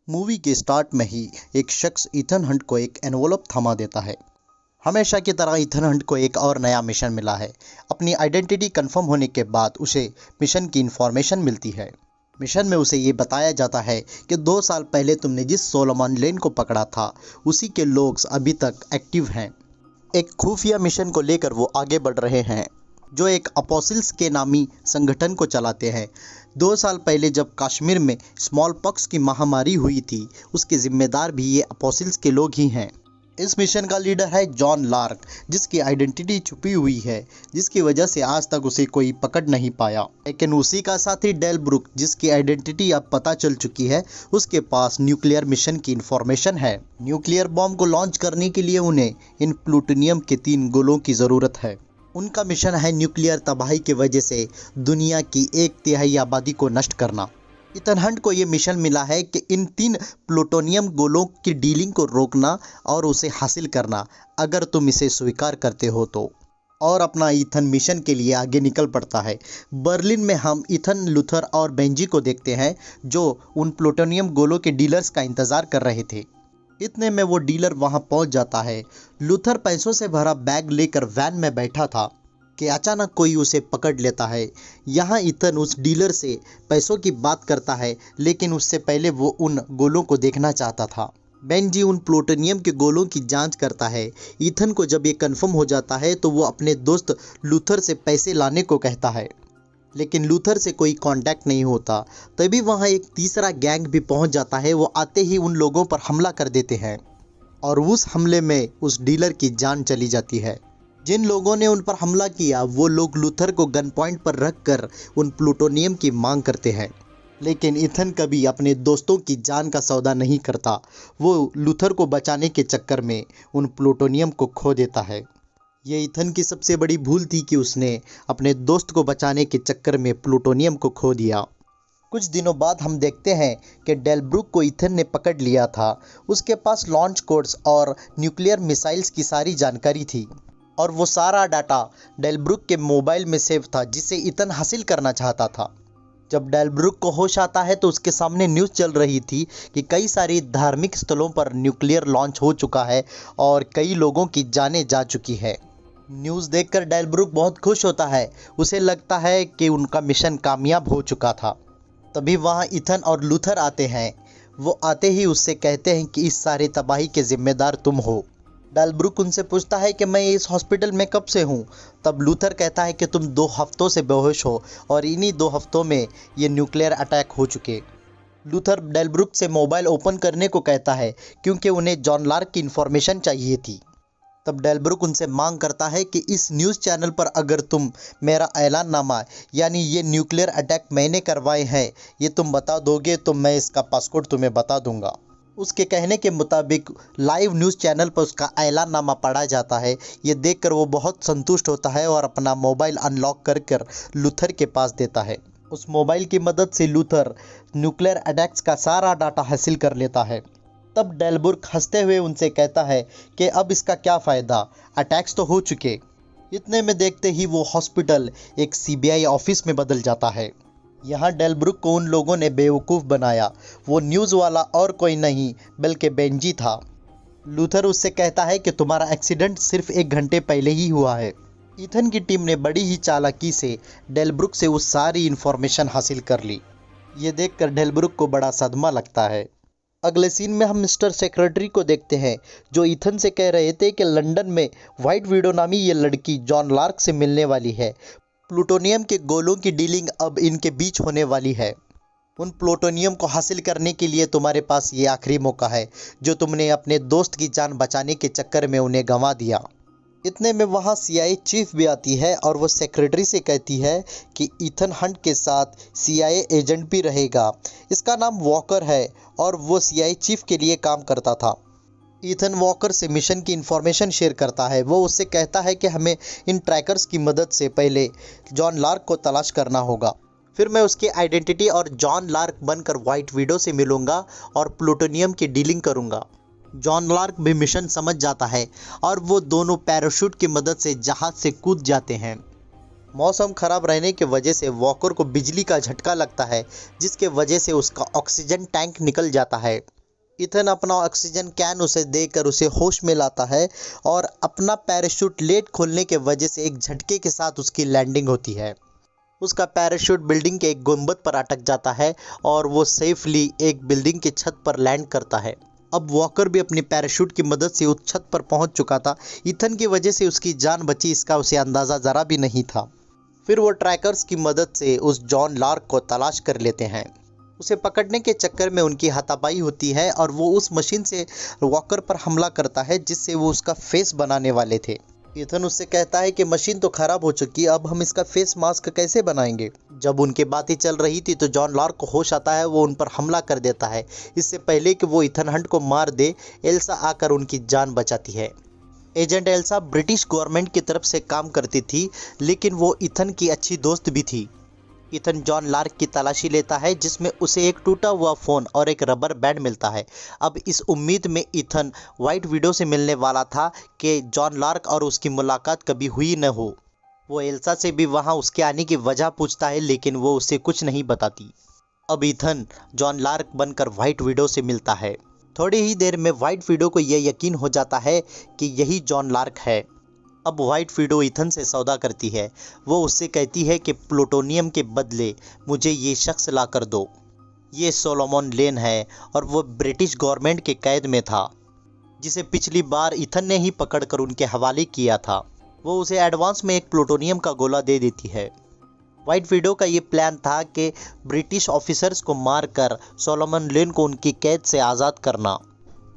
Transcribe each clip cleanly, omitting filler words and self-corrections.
Movie के start में ही एक शख्स ईथन हंट को एक एनवलप थमा देता है। हमेशा की तरह ईथन हंट को एक और नया मिशन मिला है। अपनी आइडेंटिटी कंफर्म होने के बाद उसे मिशन की इंफॉर्मेशन मिलती है। मिशन में उसे ये बताया जाता है कि 2 साल पहले तुमने जिस सोलोमन लेन को पकड़ा था उसी के लोग अभी तक एक्टिव हैं। एक खुफिया मिशन को लेकर वो आगे बढ़ रहे हैं जो एक अपोसिल्स के नामी संगठन को चलाते हैं। 2 साल पहले जब कश्मीर में स्मॉल पॉक्स की महामारी हुई थी उसके जिम्मेदार भी ये अपोसिल्स के लोग ही हैं। इस मिशन का लीडर है जॉन लार्क, जिसकी आइडेंटिटी छुपी हुई है, जिसकी वजह से आज तक उसे कोई पकड़ नहीं पाया। लेकिन उसी का साथी डेल ब्रुक, जिसकी आइडेंटिटी अब पता चल चुकी है, उसके पास न्यूक्लियर मिशन की इंफॉर्मेशन है। न्यूक्लियर बॉम्ब को लॉन्च करने के लिए उन्हें इन प्लूटोनियम के 3 गोलों की ज़रूरत है। उनका मिशन है न्यूक्लियर तबाही की वजह से दुनिया की 1/3 आबादी को नष्ट करना। ईथन हंट को ये मिशन मिला है कि इन 3 प्लूटोनियम गोलों की डीलिंग को रोकना और उसे हासिल करना, अगर तुम इसे स्वीकार करते हो तो। और अपना ईथन मिशन के लिए आगे निकल पड़ता है। बर्लिन में हम ईथन, लूथर और बेंजी को देखते हैं जो उन प्लूटोनियम गोलों के डीलर्स का इंतज़ार कर रहे थे। इतने में वो डीलर वहां पहुंच जाता है। लूथर पैसों से भरा बैग लेकर वैन में बैठा था कि अचानक कोई उसे पकड़ लेता है। यहाँ ईथन उस डीलर से पैसों की बात करता है, लेकिन उससे पहले वो उन गोलों को देखना चाहता था। बेंजी उन प्लूटोनियम के गोलों की जांच करता है। ईथन को जब ये कंफर्म हो जाता है तो वो अपने दोस्त लूथर से पैसे लाने को कहता है, लेकिन लूथर से कोई कांटेक्ट नहीं होता। तभी वहाँ एक तीसरा गैंग भी पहुँच जाता है। वो आते ही उन लोगों पर हमला कर देते हैं और उस हमले में उस डीलर की जान चली जाती है। जिन लोगों ने उन पर हमला किया वो लोग लूथर को गन पॉइंट पर रखकर उन प्लूटोनियम की मांग करते हैं, लेकिन ईथन कभी अपने दोस्तों की जान का सौदा नहीं करता। वो लूथर को बचाने के चक्कर में उन प्लूटोनियम को खो देता है। ये ईथन की सबसे बड़ी भूल थी कि उसने अपने दोस्त को बचाने के चक्कर में प्लूटोनियम को खो दिया। कुछ दिनों बाद हम देखते हैं कि डेल ब्रुक को ईथन ने पकड़ लिया था। उसके पास लॉन्च कोड्स और न्यूक्लियर मिसाइल्स की सारी जानकारी थी और वो सारा डाटा डेल ब्रुक के मोबाइल में सेव था, जिसे ईथन हासिल करना चाहता था। जब डेल ब्रुक को होश आता है तो उसके सामने न्यूज़ चल रही थी कि कई सारी धार्मिक स्थलों पर न्यूक्लियर लॉन्च हो चुका है और कई लोगों की जानें जा चुकी है। न्यूज़ देखकर डेल ब्रुक बहुत खुश होता है। उसे लगता है कि उनका मिशन कामयाब हो चुका था। तभी वहाँ ईथन और लूथर आते हैं। वो आते ही उससे कहते हैं कि इस सारी तबाही के जिम्मेदार तुम हो। डेल ब्रुक उनसे पूछता है कि मैं इस हॉस्पिटल में कब से हूँ। तब लूथर कहता है कि तुम 2 हफ्तों से बेहोश हो और इन्हीं 2 हफ्तों में ये न्यूक्लियर अटैक हो चुके। लूथर डेल ब्रुक से मोबाइल ओपन करने को कहता है क्योंकि उन्हें जॉन लार्क की इन्फॉर्मेशन चाहिए थी। तब डेल ब्रुक उनसे मांग करता है कि इस न्यूज़ चैनल पर अगर तुम मेरा ऐलाननामा, यानी ये न्यूक्लियर अटैक मैंने करवाए हैं, ये तुम बता दोगे तो मैं इसका पासकोड तुम्हें बता दूंगा। उसके कहने के मुताबिक लाइव न्यूज़ चैनल पर उसका ऐलाननामा पढ़ा जाता है। ये देखकर वो बहुत संतुष्ट होता है और अपना मोबाइल अनलॉक कर लूथर के पास देता है। उस मोबाइल की मदद से लूथर न्यूक्लियर अटैक्स का सारा डाटा हासिल कर लेता है। तब डेल ब्रुक हंसते हुए उनसे कहता है कि अब इसका क्या फ़ायदा, अटैक्स तो हो चुके। इतने में देखते ही वो हॉस्पिटल एक सीबीआई ऑफिस में बदल जाता है। यहाँ डेल ब्रुक को उन लोगों ने बेवकूफ़ बनाया। वो न्यूज़ वाला और कोई नहीं बल्कि बेंजी था। लूथर उससे कहता है कि तुम्हारा एक्सीडेंट सिर्फ 1 घंटे पहले ही हुआ है। ईथन की टीम ने बड़ी ही चालाकी से डेल ब्रुक से उस सारी इन्फॉर्मेशन हासिल कर ली। ये देखकर डेल ब्रुक को बड़ा सदमा लगता है। अगले सीन में हम मिस्टर सेक्रेटरी को देखते हैं जो ईथन से कह रहे थे कि लंदन में व्हाइट विडो नामी ये लड़की जॉन लार्क से मिलने वाली है। प्लूटोनियम के गोलों की डीलिंग अब इनके बीच होने वाली है। उन प्लूटोनियम को हासिल करने के लिए तुम्हारे पास ये आखिरी मौका है जो तुमने अपने दोस्त की जान बचाने के चक्कर में उन्हें गंवा दिया। इतने में वहाँ सीआईए चीफ भी आती है और वो सेक्रेटरी से कहती है कि ईथन हंट के साथ सीआईए एजेंट भी रहेगा। इसका नाम वॉकर है और वो सीआईए चीफ के लिए काम करता था। ईथन वॉकर से मिशन की इंफॉर्मेशन शेयर करता है। वो उससे कहता है कि हमें इन ट्रैकर्स की मदद से पहले जॉन लार्क को तलाश करना होगा, फिर मैं उसकी आइडेंटिटी और जॉन लार्क बनकर व्हाइट विडो से मिलूंगा और प्लूटोनियम की डीलिंग करूंगा। जॉन लार्क भी मिशन समझ जाता है और वो दोनों पैराशूट की मदद से जहाज से कूद जाते हैं। मौसम खराब रहने की वजह से वॉकर को बिजली का झटका लगता है, जिसके वजह से उसका ऑक्सीजन टैंक निकल जाता है। इथन अपना ऑक्सीजन कैन उसे देकर उसे होश में लाता है और अपना पैराशूट लेट खोलने के वजह से एक झटके के साथ उसकी लैंडिंग होती है। उसका पैराशूट बिल्डिंग के एक गुंबद पर अटक जाता है और वो सेफली एक बिल्डिंग की छत पर लैंड करता है। अब वॉकर भी अपनी पैराशूट की मदद से उस छत पर पहुंच चुका था। इथन की वजह से उसकी जान बची, इसका उसे अंदाज़ा ज़रा भी नहीं था। फिर वो ट्रैकर्स की मदद से उस जॉन लार्क को तलाश कर लेते हैं। उसे पकड़ने के चक्कर में उनकी हाथापाई होती है और वो उस मशीन से वॉकर पर हमला करता है जिससे वो उसका फेस बनाने वाले थे। इथन उससे कहता है कि मशीन तो खराब हो चुकी है, अब हम इसका फेस मास्क कैसे बनाएंगे। जब उनकी बातें चल रही थी तो जॉन लार्क को होश आता है, वो उन पर हमला कर देता है। इससे पहले कि वो इथन हंट को मार दे, एल्सा आकर उनकी जान बचाती है। एजेंट एल्सा ब्रिटिश गवर्नमेंट की तरफ से काम करती थी, लेकिन वो इथन की अच्छी दोस्त भी थी। इथन जॉन लार्क की तलाशी लेता है जिसमें उसे एक टूटा हुआ फ़ोन और एक रबर बैंड मिलता है। अब इस उम्मीद में इथन वाइट विडो से मिलने वाला था कि जॉन लार्क और उसकी मुलाकात कभी हुई न हो। वो एल्सा से भी वहाँ उसके आने की वजह पूछता है, लेकिन वो उसे कुछ नहीं बताती। अब इथन जॉन लार्क बनकर वाइट विडो से मिलता है। थोड़ी ही देर में वाइट विडो को यह यकीन हो जाता है कि यही जॉन लार्क है। अब वाइट विडो इथन से सौदा करती है। वो उससे कहती है कि प्लूटोनियम के बदले मुझे ये शख्स ला कर दो। ये सोलोमन लेन है और वो ब्रिटिश गवर्नमेंट के कैद में था, जिसे पिछली बार इथन ने ही पकड़कर उनके हवाले किया था। वो उसे एडवांस में एक प्लूटोनियम का गोला दे देती है। वाइट विडो का ये प्लान था कि ब्रिटिश ऑफिसर्स को मारकर सोलोमन लेन को उनकी कैद से आज़ाद करना,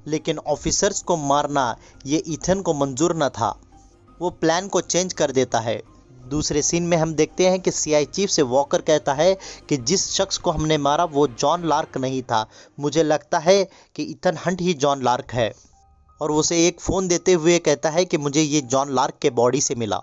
लेकिन ऑफिसर्स को मारना ये इथन को मंजूर न था। वो प्लान को चेंज कर देता है। दूसरे सीन में हम देखते हैं कि सीआई चीफ से वॉकर कहता है कि जिस शख्स को हमने मारा वो जॉन लार्क नहीं था, मुझे लगता है कि इथन हंट ही जॉन लार्क है। और उसे एक फ़ोन देते हुए कहता है कि मुझे ये जॉन लार्क के बॉडी से मिला,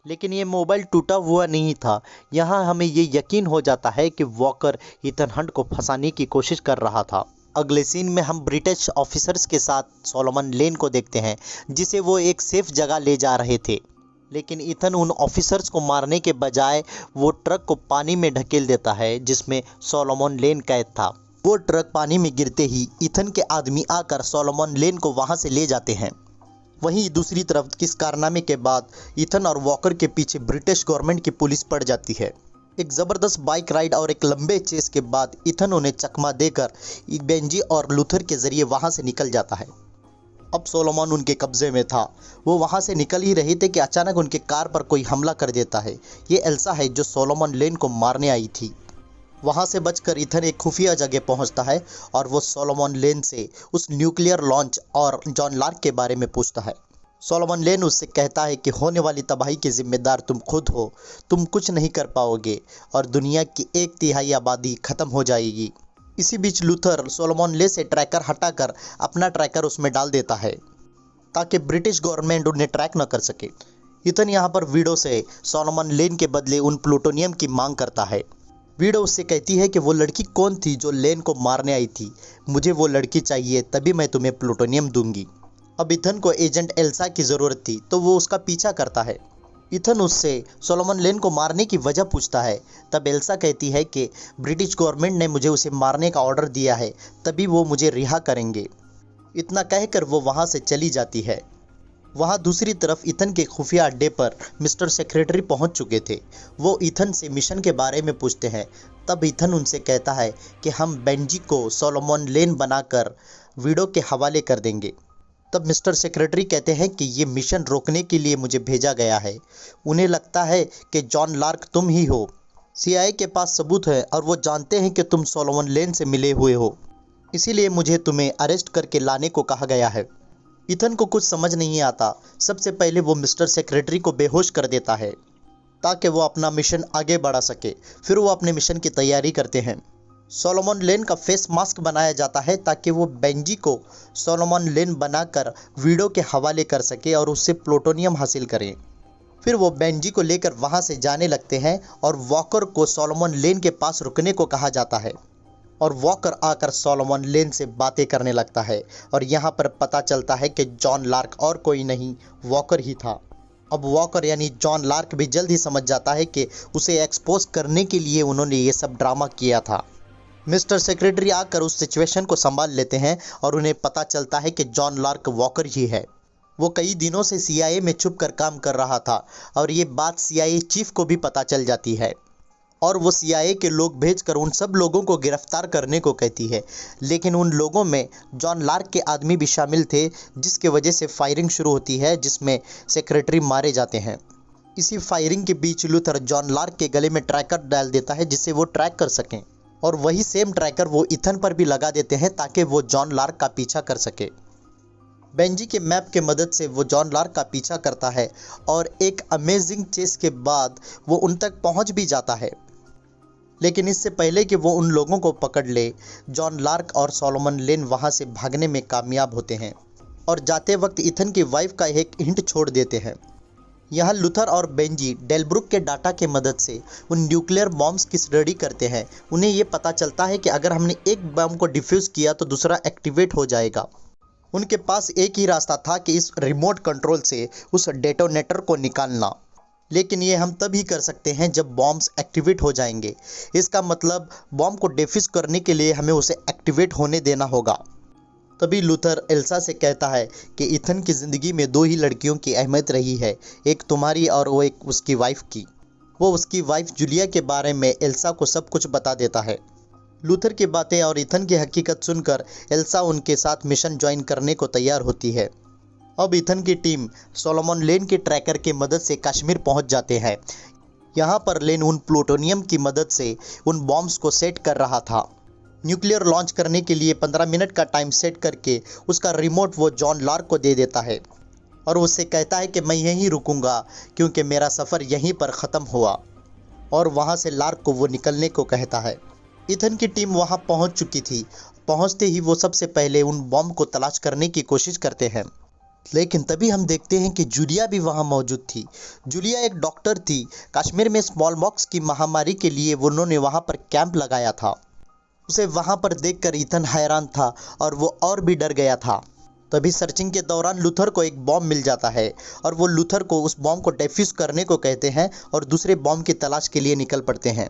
लेकिन ये मोबाइल टूटा हुआ नहीं था। यहाँ हमें ये यकीन हो जाता है कि वॉकर इथन हंट को फंसाने की कोशिश कर रहा था। अगले सीन में हम ब्रिटिश ऑफिसर्स के साथ सोलोमन लेन को देखते हैं, जिसे वो एक सेफ जगह ले जा रहे थे, लेकिन इथन उन ऑफिसर्स को मारने के बजाय वो ट्रक को पानी में ढकेल देता है जिसमें सोलोमन लेन कैद था। वो ट्रक पानी में गिरते ही इथन के आदमी आकर सोलोमन लेन को वहाँ से ले जाते हैं। वहीं दूसरी तरफ किस कारनामे के बाद इथन और वॉकर के पीछे ब्रिटिश गवर्नमेंट की पुलिस पड़ जाती है। एक ज़बरदस्त बाइक राइड और एक लंबे चेस के बाद इथन उन्हें चकमा देकर बेंजी और लूथर के जरिए वहां से निकल जाता है। अब सोलोमन उनके कब्जे में था। वो वहां से निकल ही रहे थे कि अचानक उनके कार पर कोई हमला कर देता है। ये एल्सा है जो सोलोमन लेन को मारने आई थी। वहां से बचकर इथन एक खुफिया जगह पहुंचता है और वो सोलोमन लेन से उस न्यूक्लियर लॉन्च और जॉन लार्क के बारे में पूछता है। सोलोमन लेन उससे कहता है कि होने वाली तबाही के जिम्मेदार तुम खुद हो, तुम कुछ नहीं कर पाओगे और दुनिया की 1/3 आबादी ख़त्म हो जाएगी। इसी बीच लूथर सोलोमन ले से ट्रैकर हटाकर अपना ट्रैकर उसमें डाल देता है ताकि ब्रिटिश गवर्नमेंट उन्हें ट्रैक न कर सके। इथन यहाँ पर वीडो से सोलोमन लेन के बदले उन प्लूटोनियम की मांग करता है। वीडो उससे कहती है कि वो लड़की कौन थी जो लेन को मारने आई थी, मुझे वो लड़की चाहिए, तभी मैं तुम्हें प्लूटोनियम दूंगी। अब इथन को एजेंट एल्सा की ज़रूरत थी तो वो उसका पीछा करता है। इथन उससे सोलोमन लेन को मारने की वजह पूछता है। तब एल्सा कहती है कि ब्रिटिश गवर्नमेंट ने मुझे उसे मारने का ऑर्डर दिया है, तभी वो मुझे रिहा करेंगे। इतना कहकर वो वहाँ से चली जाती है। वहाँ दूसरी तरफ इथन के खुफिया अड्डे पर मिस्टर सेक्रेटरी पहुँच चुके थे। वो इथन से मिशन के बारे में पूछते हैं। तब इथन उनसे कहता है कि हम बेंजी को सोलोमन लेन बनाकर वीडो के हवाले कर देंगे। तब मिस्टर सेक्रेटरी कहते हैं कि ये मिशन रोकने के लिए मुझे भेजा गया है। उन्हें लगता है कि जॉन लार्क तुम ही हो। सीआईए के पास सबूत है और वो जानते हैं कि तुम सोलोमन लेन से मिले हुए हो, इसीलिए मुझे तुम्हें अरेस्ट करके लाने को कहा गया है। इथन को कुछ समझ नहीं आता। सबसे पहले वो मिस्टर सेक्रेटरी को बेहोश कर देता है ताकि वो अपना मिशन आगे बढ़ा सके। फिर वो अपने मिशन की तैयारी करते हैं। सोलोमन लेन का फेस मास्क बनाया जाता है ताकि वो बेंजी को सोलोमन लेन बनाकर वीडो के हवाले कर सके और उससे प्लूटोनियम हासिल करें। फिर वो बेंजी को लेकर वहाँ से जाने लगते हैं और वॉकर को सोलोमन लेन के पास रुकने को कहा जाता है और वॉकर आकर सोलोमन लेन से बातें करने लगता है और यहाँ पर पता चलता है कि जॉन लार्क और कोई नहीं, वॉकर ही था। अब वॉकर यानी जॉन लार्क भी जल्द ही समझ जाता है कि उसे एक्सपोज करने के लिए उन्होंने ये सब ड्रामा किया था। मिस्टर सेक्रेटरी आकर उस सिचुएशन को संभाल लेते हैं और उन्हें पता चलता है कि जॉन लार्क वॉकर ही है। वो कई दिनों से CIA में छुप कर काम कर रहा था और ये बात CIA चीफ को भी पता चल जाती है और वो CIA के लोग भेजकर उन सब लोगों को गिरफ्तार करने को कहती है। लेकिन उन लोगों में जॉन लार्क के आदमी भी शामिल थे, जिसके वजह से फायरिंग शुरू होती है जिसमें सेक्रेटरी मारे जाते हैं। इसी फायरिंग के बीच लूथर जॉन लार्क के गले में ट्रैकर डाल देता है जिससे वो ट्रैक कर सकें और वही सेम ट्रैकर वो इथन पर भी लगा देते हैं ताकि वो जॉन लार्क का पीछा कर सके। बेंजी के मैप के मदद से वो जॉन लार्क का पीछा करता है और एक अमेजिंग चेस के बाद वो उन तक पहुंच भी जाता है। लेकिन इससे पहले कि वो उन लोगों को पकड़ ले, जॉन लार्क और सोलोमन लेन वहां से भागने में कामयाब होते हैं और जाते वक्त इथन की वाइफ का एक हिंट छोड़ देते हैं। यहाँ लूथर और बेंजी डेलब्रुक के डाटा के मदद से उन न्यूक्लियर बॉम्ब्स की स्टडी करते हैं। उन्हें ये पता चलता है कि अगर हमने एक बम को डिफ्यूज़ किया तो दूसरा एक्टिवेट हो जाएगा। उनके पास एक ही रास्ता था कि इस रिमोट कंट्रोल से उस डेटोनेटर को निकालना, लेकिन ये हम तभी कर सकते हैं जब बॉम्ब्स एक्टिवेट हो जाएंगे। इसका मतलब बॉम्ब को डिफ्यूज़ करने के लिए हमें उसे एक्टिवेट होने देना होगा। तभी लूथर एल्सा से कहता है कि इथन की ज़िंदगी में दो ही लड़कियों की अहमियत रही है, एक तुम्हारी और वो एक उसकी वाइफ की। वो उसकी वाइफ जूलिया के बारे में एल्सा को सब कुछ बता देता है। लूथर की बातें और इथन की हकीकत सुनकर एल्सा उनके साथ मिशन ज्वाइन करने को तैयार होती है। अब इथन की टीम सोलोमन लेन के ट्रैकर की मदद से कश्मीर पहुंच जाते हैं। यहाँ पर लेन उन प्लूटोनियम की मदद से उन बॉम्ब्स को सेट कर रहा था। न्यूक्लियर लॉन्च करने के लिए 15 मिनट का टाइम सेट करके उसका रिमोट वो जॉन लार्क को दे देता है और उससे कहता है कि मैं यहीं रुकूंगा क्योंकि मेरा सफ़र यहीं पर ख़त्म हुआ, और वहाँ से लार्क को वो निकलने को कहता है। इथन की टीम वहाँ पहुँच चुकी थी। पहुँचते ही वो सबसे पहले उन बॉम्ब को तलाश करने की कोशिश करते हैं, लेकिन तभी हम देखते हैं कि जूलिया भी वहाँ मौजूद थी। जूलिया एक डॉक्टर थी। कश्मीर में स्मॉल पॉक्स की महामारी के लिए उन्होंने वहाँ पर कैंप लगाया था। उसे वहां पर देखकर इथन हैरान था और वो और भी डर गया था। तभी सर्चिंग के दौरान लूथर को एक बॉम्ब मिल जाता है और वो लूथर को उस बॉम्ब को डिफ्यूज करने को कहते हैं और दूसरे बॉम्ब की तलाश के लिए निकल पड़ते हैं।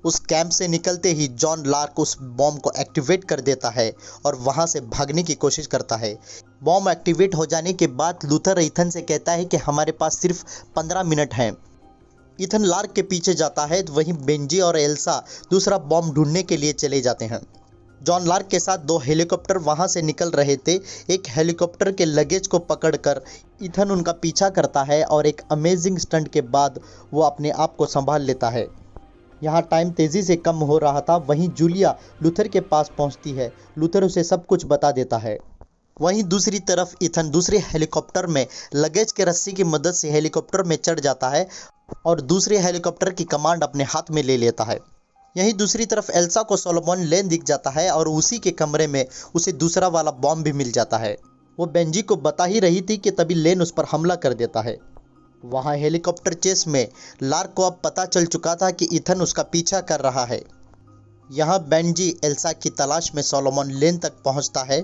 उस कैंप से निकलते ही जॉन लार्क उस बॉम्ब को एक्टिवेट कर देता है और वहां से भागने की कोशिश करता है। बॉम्ब एक्टिवेट हो जाने के बाद लूथर इथन से कहता है कि हमारे पास सिर्फ 15 मिनट हैं। इथन लार्क के पीछे जाता है, वहीं बेंजी और एल्सा दूसरा बॉम्ब ढूंढने के लिए चले जाते हैं। जॉन लार्क के साथ 2 हेलीकॉप्टर वहां से निकल रहे थे। एक हेलीकॉप्टर के लगेज को पकड़कर इथन उनका पीछा करता है और एक अमेजिंग स्टंट के बाद वो अपने आप को संभाल लेता है। यहाँ टाइम तेज़ी से कम हो रहा था। वहीं जूलिया लूथर के पास पहुँचती है। लूथर उसे सब कुछ बता देता है। वहीं दूसरी तरफ इथन दूसरे हेलीकॉप्टर में लगेज के रस्सी की मदद से हेलीकॉप्टर में चढ़ जाता है और दूसरे हेलीकॉप्टर की कमांड अपने हाथ में ले लेता है। यहीं दूसरी तरफ एल्सा को सोलोमन लेन दिख जाता है और उसी के कमरे में उसे दूसरा वाला बॉम्ब भी मिल जाता है। वो बेंजी को बता ही रही थी कि तभी लेन उस पर हमला कर देता है। वहाँ हेलीकॉप्टर चेस में लार्क को अब पता चल चुका था कि इथन उसका पीछा कर रहा है। यहाँ बेंजी एल्सा की तलाश में सोलोमन लेन तक पहुँचता है,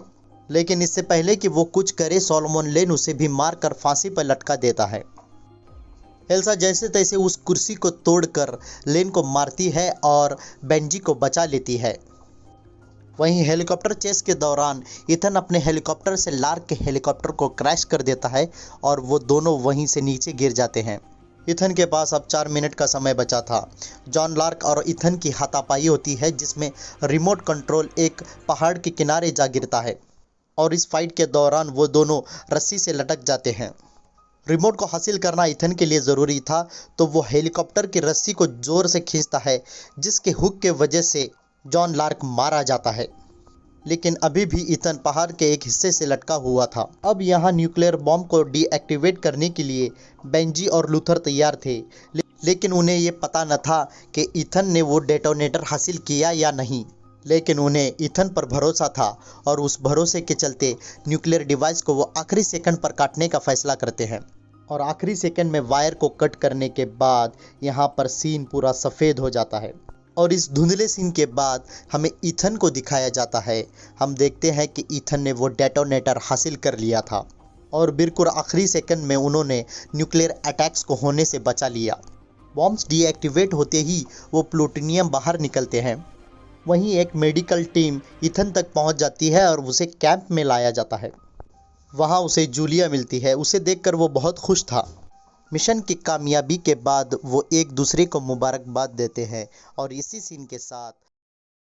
लेकिन इससे पहले कि वो कुछ करे सोलोमन लेन उसे भी मारकर फांसी पर लटका देता है। एल्सा जैसे तैसे उस कुर्सी को तोड़कर लेन को मारती है और बेंजी को बचा लेती है। वहीं हेलीकॉप्टर चेस के दौरान इथन अपने हेलीकॉप्टर से लार्क के हेलीकॉप्टर को क्रैश कर देता है और वो दोनों वहीं से नीचे गिर जाते हैं। इथन के पास अब 4 मिनट का समय बचा था। जॉन लार्क और इथन की हाथापाई होती है जिसमें रिमोट कंट्रोल एक पहाड़ के किनारे जा गिरता है और इस फाइट के दौरान वो दोनों रस्सी से लटक जाते हैं। रिमोट को हासिल करना इथन के लिए ज़रूरी था, तो वो हेलीकॉप्टर की रस्सी को ज़ोर से खींचता है जिसके हुक के वजह से जॉन लार्क मारा जाता है। लेकिन अभी भी इथन पहाड़ के एक हिस्से से लटका हुआ था। अब यहाँ न्यूक्लियर बॉम्ब को डीएक्टिवेट करने के लिए बेंजी और लूथर तैयार थे, लेकिन उन्हें ये पता न था कि इथन ने वो डेटोनेटर हासिल किया या नहीं। लेकिन उन्हें इथन पर भरोसा था और उस भरोसे के चलते न्यूक्लियर डिवाइस को वो आखिरी सेकंड पर काटने का फैसला करते हैं और आखिरी सेकंड में वायर को कट करने के बाद यहाँ पर सीन पूरा सफ़ेद हो जाता है और इस धुंधले सीन के बाद हमें इथन को दिखाया जाता है। हम देखते हैं कि इथन ने वो डेटोनेटर हासिल कर लिया था और बिल्कुल आखिरी सेकंड में उन्होंने न्यूक्लियर अटैक्स को होने से बचा लिया। बॉम्ब्स डीएक्टिवेट होते ही वो प्लूटोनियम बाहर निकलते हैं वहीं एक मेडिकल टीम इथन तक पहुंच जाती है और उसे कैंप में लाया जाता है। वहां उसे जूलिया मिलती है। उसे देखकर वो बहुत खुश था। मिशन की कामयाबी के बाद वो एक दूसरे को मुबारकबाद देते हैं और इसी सीन के साथ